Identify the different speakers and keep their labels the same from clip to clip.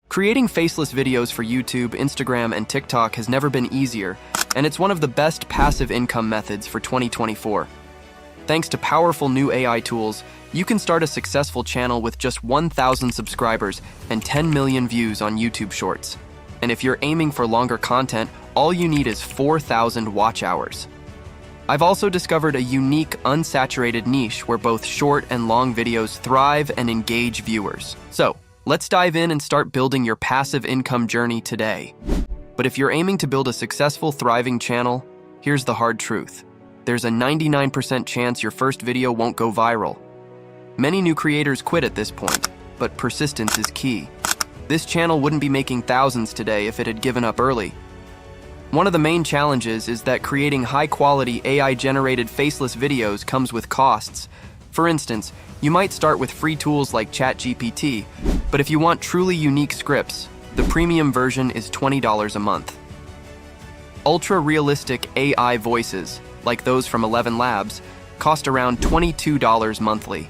Speaker 1: Creating faceless videos for YouTube, Instagram, and TikTok has never been easier, and it's one of the best passive income methods for 2024. Thanks to powerful new AI tools, you can start a successful channel with just 1,000 subscribers and 10 million views on YouTube Shorts. And if you're aiming for longer content, all you need is 4,000 watch hours. I've also discovered a unique, unsaturated niche where both short and long videos thrive and engage viewers. So, let's dive in and start building your passive income journey today. But if you're aiming to build a successful, thriving channel, here's the hard truth. There's a 99% chance your first video won't go viral. Many new creators quit at this point, but persistence is key. This channel wouldn't be making thousands today if it had given up early. One of the main challenges is that creating high-quality AI-generated faceless videos comes with costs. For instance, you might start with free tools like ChatGPT, but if you want truly unique scripts, the premium version is $20 a month. Ultra-realistic AI voices, like those from ElevenLabs, cost around $22 monthly.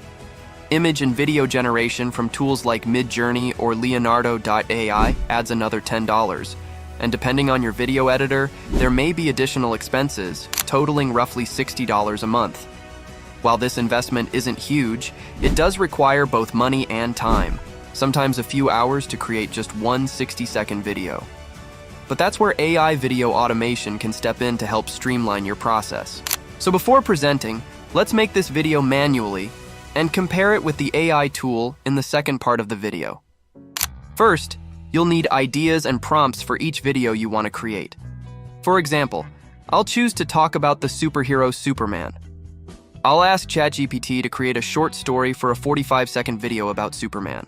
Speaker 1: Image and video generation from tools like Midjourney or Leonardo.AI adds another $10. And depending on your video editor, there may be additional expenses, totaling roughly $60 a month. While this investment isn't huge, it does require both money and time, sometimes a few hours to create just one 60-second video. But that's where AI video automation can step in to help streamline your process. So before presenting, let's make this video manually and compare it with the AI tool in the second part of the video. First, you'll need ideas and prompts for each video you want to create. For example, I'll choose to talk about the superhero Superman. I'll ask ChatGPT to create a short story for a 45-second video about Superman.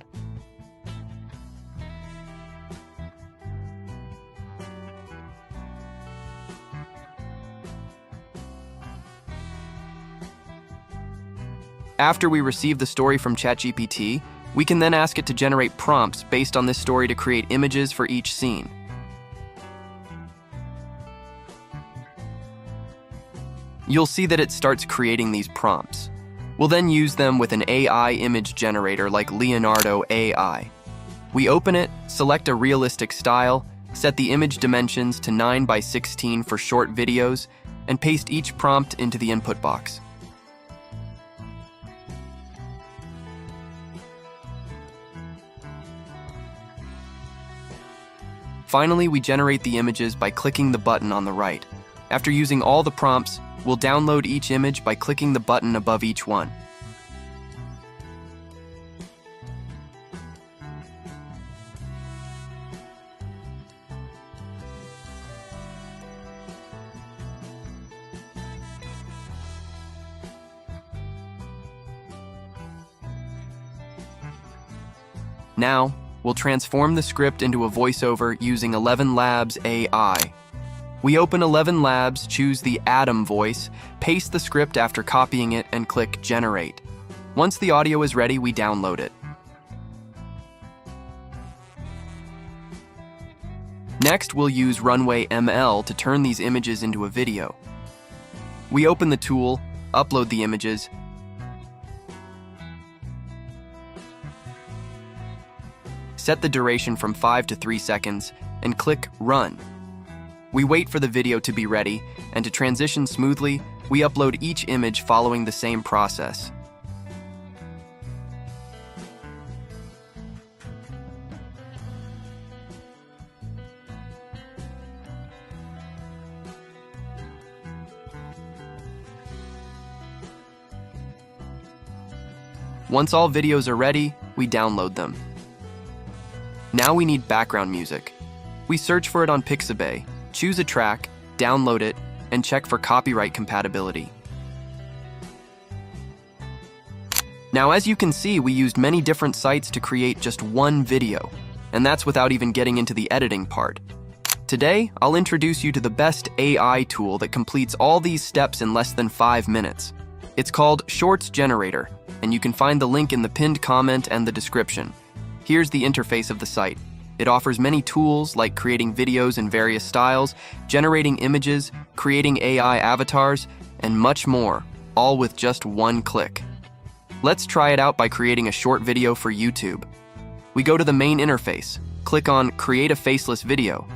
Speaker 1: After we receive the story from ChatGPT, we can then ask it to generate prompts based on this story to create images for each scene. You'll see that it starts creating these prompts. We'll then use them with an AI image generator like Leonardo.AI. We open it, select a realistic style, set the image dimensions to 9:16 for short videos, and paste each prompt into the input box. Finally, we generate the images by clicking the button on the right. After using all the prompts, we'll download each image by clicking the button above each one. Now, we'll transform the script into a voiceover using ElevenLabs.AI. We open ElevenLabs, choose the Atom voice, paste the script after copying it, and click Generate. Once the audio is ready, we download it. Next, we'll use Runway.ml to turn these images into a video. We open the tool, upload the images, set the duration from 5 to 3 seconds, and click Run. We wait for the video to be ready, and to transition smoothly, we upload each image following the same process. Once all videos are ready, we download them. Now we need background music. We search for it on Pixabay, choose a track, download it, and check for copyright compatibility. Now, as you can see, we used many different sites to create just one video, and that's without even getting into the editing part. Today, I'll introduce you to the best AI tool that completes all these steps in less than 5 minutes. It's called ShortsGenerator, and you can find the link in the pinned comment and the description. Here's the interface of the site. It offers many tools like creating videos in various styles, generating images, creating AI avatars, and much more, all with just one click. Let's try it out by creating a short video for YouTube. We go to the main interface, click on Create a Faceless Video,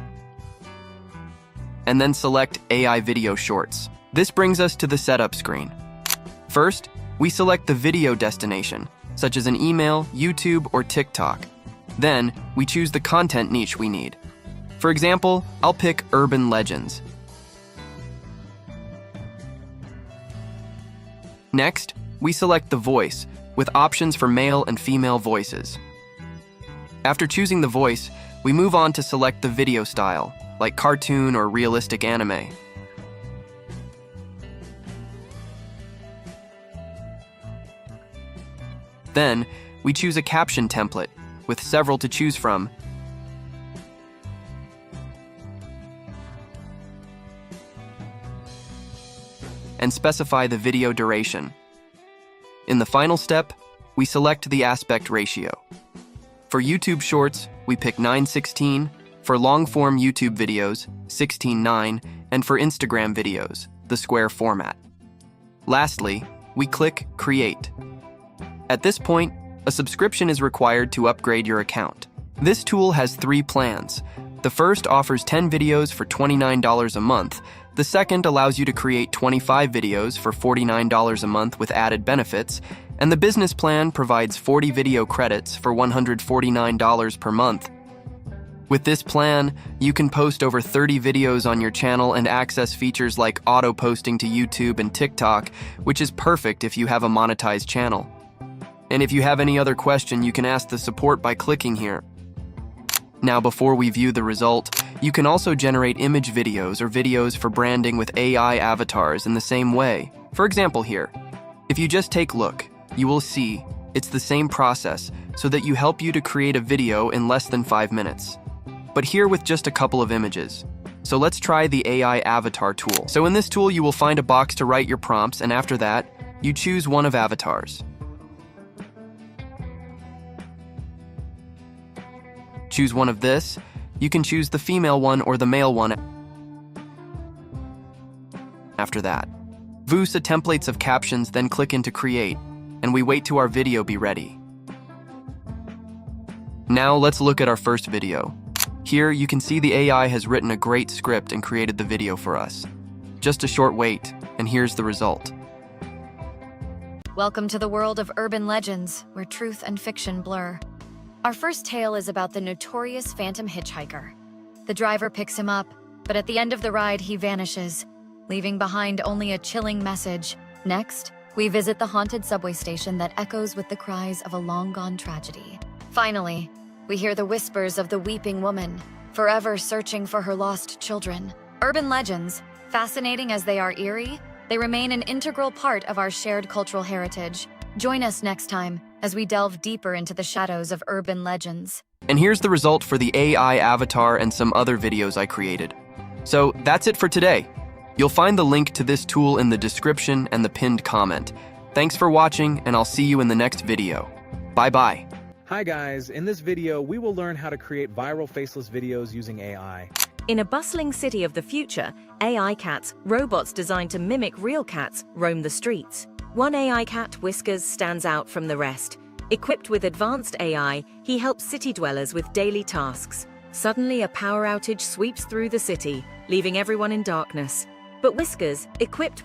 Speaker 1: and then select AI Video Shorts. This brings us to the setup screen. First, we select the video destination, such as an email, YouTube, or TikTok. Then, we choose the content niche we need. For example, I'll pick Urban Legends. Next, we select the voice, with options for male and female voices. After choosing the voice, we move on to select the video style, like cartoon or realistic anime. Then, we choose a caption template, with several to choose from. And specify the video duration. In the final step, we select the aspect ratio. For YouTube Shorts, we pick 9:16, for long-form YouTube videos, 16:9, and for Instagram videos, the square format. Lastly, we click Create. At this point, a subscription is required to upgrade your account. This tool has 3 plans. The first offers 10 videos for $29 a month. The second allows you to create 25 videos for $49 a month with added benefits, and the business plan provides 40 video credits for $149 per month. With this plan, you can post over 30 videos on your channel and access features like auto-posting to YouTube and TikTok, which is perfect if you have a monetized channel. And if you have any other question, you can ask the support by clicking here. Now, before we view the result, you can also generate image videos or videos for branding with AI avatars in the same way. For example here, if you just take a look, you will see it's the same process so that you help you to create a video in less than 5 minutes. But here with just a couple of images. So let's try the AI avatar tool. So in this tool, you will find a box to write your prompts, and after that, you choose one of avatars. Choose one of this. You can choose the female one or the male one after that. View the templates of captions, then click into Create, and we wait to our video be ready. Now let's look at our first video. Here you can see the AI has written a great script and created the video for us. Just a short wait, and here's the result.
Speaker 2: Welcome to the world of urban legends, where truth and fiction blur. Our first tale is about the notorious phantom hitchhiker. The driver picks him up, but at the end of the ride he vanishes, leaving behind only a chilling message. Next, we visit the haunted subway station that echoes with the cries of a long-gone tragedy. Finally, we hear the whispers of the weeping woman, forever searching for her lost children. Urban legends, fascinating as they are eerie, they remain an integral part of our shared cultural heritage. Join us next time as we delve deeper into the shadows of urban legends.
Speaker 1: And here's the result for the AI avatar and some other videos I created. So that's it for today. You'll find the link to this tool in the description and the pinned comment. Thanks for watching, and I'll see you in the next video. Bye-bye.
Speaker 3: Hi guys, in this video we will learn how to create viral faceless videos using AI.
Speaker 4: In a bustling city of the future, AI cats, robots designed to mimic real cats, roam the streets. One AI cat, Whiskers, stands out from the rest. Equipped with advanced AI, he helps city dwellers with daily tasks. Suddenly, a power outage sweeps through the city, leaving everyone in darkness. But Whiskers, equipped with